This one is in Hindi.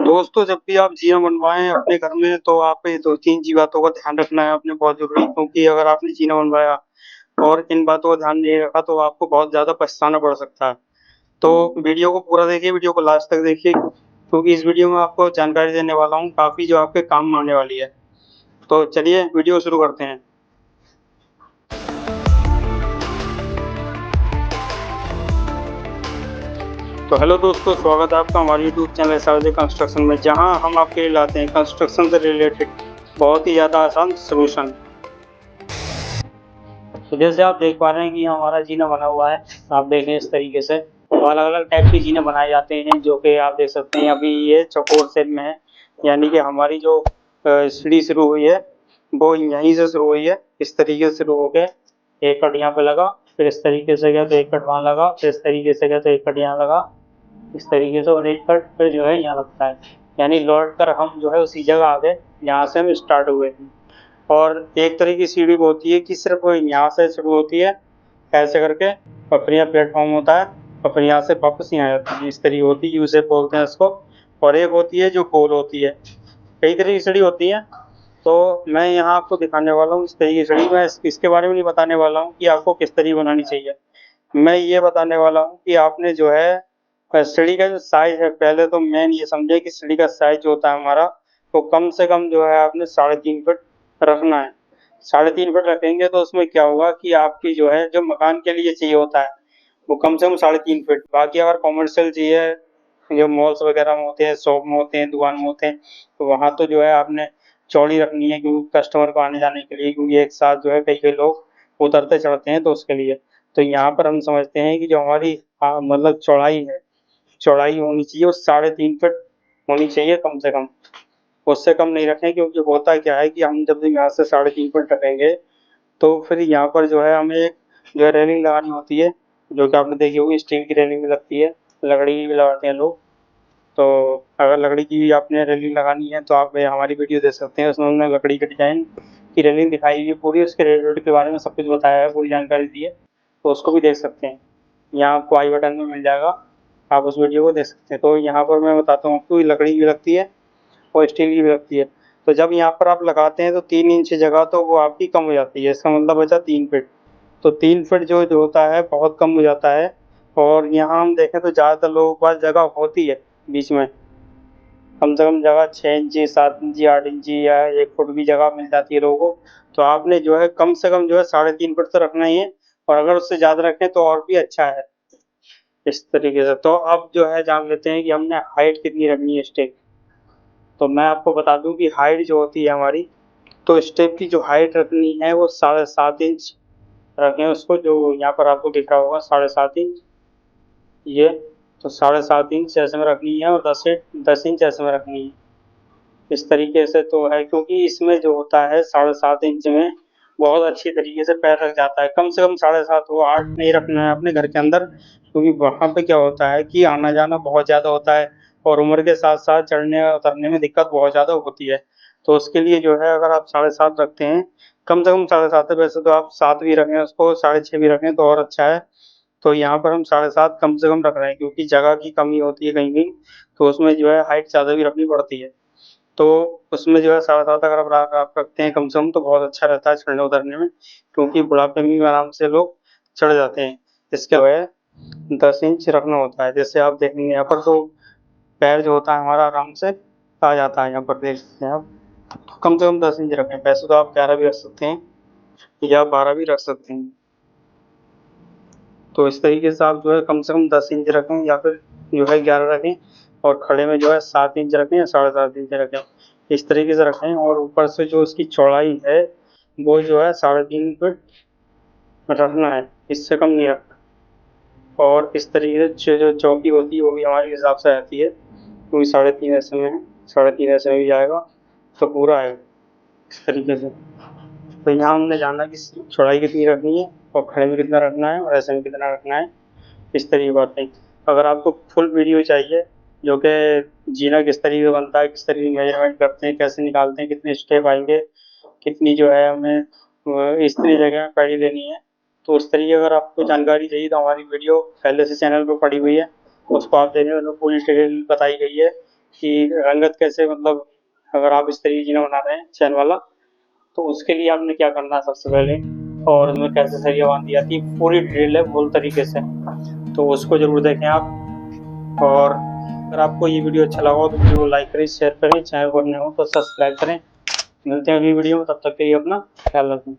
दोस्तों, जब भी आप जीना बनवाएं अपने घर में तो आप ये दो तीन जी बातों का ध्यान रखना है अपने बहुत जरूरी, क्योंकि अगर आपने जीना बनवाया और इन बातों का ध्यान नहीं रखा तो आपको बहुत ज्यादा पछताना पड़ सकता है। तो वीडियो को पूरा देखिए, वीडियो को लास्ट तक देखिए, क्योंकि इस वीडियो में आपको जानकारी देने वाला हूँ काफी जो आपके काम में आने वाली है। तो चलिए वीडियो शुरू करते हैं। तो हेलो दोस्तों, स्वागत है आपका हमारे यूट्यूब चैनल सारथी कंस्ट्रक्शन में, जहां हम आपके लिए लाते हैं कंस्ट्रक्शन से रिलेटेड बहुत ही ज़्यादा आसान सलूशन। तो जैसे आप देख पा रहे हैं कि हमारा जीना बना हुआ है। आप देखें इस तरीके से अलग अलग टाइप के जीने बनाए जाते हैं, जो कि आप देख सकते हैं अभी ये चौकोर शेप में है। यानी कि हमारी जो सीढ़ी शुरू हुई है वो यहीं से शुरू हुई है। इस तरीके से शुरू होके एक कट यहाँ पे लगा, फिर इस तरीके से गया तो एक कट वहाँ लगा, फिर इस तरीके से गया तो एक कट यहाँ लगा, इस तरीके से, और एक कट पे जो है यहाँ लगता है। यानी लौट कर हम जो है उसी जगह आ गए जहाँ से हम स्टार्ट हुए थे। और एक तरह की सीढ़ी होती है कि सिर्फ यहाँ से शुरू होती है ऐसे करके, और फिर यहाँ प्लेटफॉर्म होता है, और फिर यहाँ से वापस यहाँ आ जाती है। इस तरीके होती है, यू शेप बोलते हैं इसको। और एक होती है जो गोल होती है। कई तरह की सीढ़ी होती है। तो मैं यहाँ आपको दिखाने वाला हूँ इस तरीके की सीढ़ी। मैं इसके बारे में नहीं बताने वाला हूँ कि आपको किस तरीके बनानी चाहिए। मैं ये बताने वाला हूँ कि आपने जो है सीढ़ी का जो साइज है, पहले तो मेन ये समझे कि सीढ़ी का साइज जो होता है हमारा, वो कम से कम जो है आपने 3.5 फीट रखना है। 3.5 फीट रखेंगे तो उसमें क्या होगा कि आपकी जो है जो मकान के लिए चाहिए होता है वो कम से कम 3.5 फीट। बाकी अगर कॉमर्शियल चाहिए, जो मॉल्स वगैरह में होते हैं, शॉप में होते हैं, दुकान में होते हैं, तो वहाँ तो जो है आपने चौड़ी रखनी है, क्योंकि कस्टमर को आने जाने के लिए, क्योंकि एक साथ जो है कई कई लोग उतरते चढ़ते हैं तो उसके लिए। तो यहाँ पर हम समझते हैं कि जो हमारी मतलब चौड़ाई है, चौड़ाई होनी चाहिए वो 3.5 फीट होनी चाहिए कम से कम। उससे कम नहीं रखें, क्योंकि होता क्या है कि हम जब भी यहाँ से 3.5 फीट रखेंगे तो फिर यहाँ पर जो है हमें एक जो है रेलिंग लगानी होती है, जो कि आपने देखी होगी, स्टील की रेलिंग भी लगती है, लकड़ी की भी लगाते हैं लोग। तो अगर लकड़ी की भी आपने रेलिंग लगानी है तो आप हमारी वीडियो देख सकते हैं, उसमें हमने लकड़ी के डिजाइन की रेलिंग दिखाई हुई है पूरी, उसके रेट के बारे में सब कुछ बताया है, पूरी जानकारी दी है। तो उसको भी देख सकते हैं, यहाँ आपको आई बटन में मिल जाएगा, आप उस वीडियो को देख सकते हैं। तो यहाँ पर मैं बताता हूँ आपको, लकड़ी की भी लगती है और स्टील की भी लगती है। तो जब यहाँ पर आप लगाते हैं तो 3 इंच जगह तो वो आपकी कम हो जाती है, इसका मतलब बचा 3 फीट। तो 3 फीट जो होता है बहुत कम हो जाता है। और यहाँ हम देखें तो ज़्यादातर लोगों के पास जगह होती है बीच में, कम से कम जगह 6 इंची, 7 इंची, 8 इंची या 1 फुट भी जगह मिल जाती है लोगों को। तो आपने जो है कम से कम जो है 3.5 फुट तो रखना ही है, और अगर उससे ज़्यादा रखें तो और भी अच्छा है। इस तरीके से तो अब जो है जान लेते हैं कि हमने हाइट कितनी रखनी है स्टेप। तो मैं आपको बता दूं कि हाइट जो होती है हमारी, तो स्टेप की जो हाइट रखनी है वो 7.5 इंच रखें उसको, जो यहाँ पर आपको दिख रहा होगा 7.5 इंच ये। तो 7.5 इंच ऐसे में रखनी है, और 10 इंच ऐसे में रखनी है। इस तरीके से तो है, क्योंकि इसमें जो होता है 7.5 इंच में बहुत अच्छी तरीके से पैर रख जाता है। कम से कम 7.5 हो, 8 नहीं रखना है अपने घर के अंदर, क्योंकि वहाँ पे क्या होता है कि आना जाना बहुत ज़्यादा होता है, और उम्र के साथ साथ चढ़ने और उतरने में दिक्कत बहुत ज़्यादा होती है। तो उसके लिए जो है अगर आप 7.5 रखते हैं, कम से कम 7.5 है, वैसे तो आप 7 भी रखें, उसको 6.5 भी रखें तो और अच्छा है। तो यहाँ पर हम 7.5 कम से कम रख रहे हैं, क्योंकि जगह की कमी होती है कहीं कहीं, तो उसमें जो है हाइट ज़्यादा भी रखनी पड़ती है। तो उसमें जो है 7.5 अगर आप रखते हैं कम से कम तो बहुत अच्छा रहता है चढ़ने उतरने में, क्योंकि बुढ़ापे में भी आराम से लोग चढ़ जाते हैं। इसके जो है 10 इंच रखना होता है। जैसे आप देखेंगे यहाँ पर तो पैर जो होता है हमारा आराम से आ जाता है, यहाँ पर देख सकते हैं आप। तो कम से कम 10 इंच रखें, वैसे तो आप 11 भी रख सकते हैं या 12 भी रख सकते हैं। तो इस तरीके से आप जो है कम से कम 10 इंच रखें, या फिर जो है 11 रखें, और खड़े में जो है 7 इंच रखें या 7.5 इंच रखें, इस तरीके से रखें। और ऊपर से जो इसकी चौड़ाई है वो जो है 3.5 फीट रखना है, इससे कम नहीं रखना। और इस तरीके से जो चौकी होती है वो भी हमारे हिसाब से रहती है, क्योंकि 3.5 ऐसे में है, 3.5 ऐसे में भी जाएगा तो पूरा है इस तरीके से। तो यहाँ हमने जाना कि चौड़ाई कितनी रखनी है, और खड़े में कितना रखना है, और ऐसे में कितना रखना है, इस तरीके की बातें। अगर आपको फुल वीडियो चाहिए, जो कि जीना किस तरीके से बनता है, किस तरीके की मेजरमेंट करते हैं, कैसे निकालते हैं, कितने स्टेप आएंगे, कितनी जो है हमें इतनी जगह में पैड़ी लेनी है, तो उस तरीके अगर आपको जानकारी चाहिए तो हमारी वीडियो पहले से चैनल पर पड़ी हुई है, उसको आप देखें, उसमें पूरी डिटेल बताई गई है कि रंगत कैसे, मतलब अगर आप इस तरीके की जीना बना रहे हैं चैन वाला, तो उसके लिए आपने क्या करना है सबसे पहले, और उसमें कैसे सरिया बांधी जाती है, पूरी डिटेल है फुल तरीके से, तो उसको जरूर देखें आप। और अगर आपको ये वीडियो अच्छा लगा हो तो वीडियो को लाइक करें, शेयर करें, चैनल पर नए हो तो सब्सक्राइब करें। मिलते हैं अगली वीडियो में, तब तक के लिए अपना ख्याल रखें।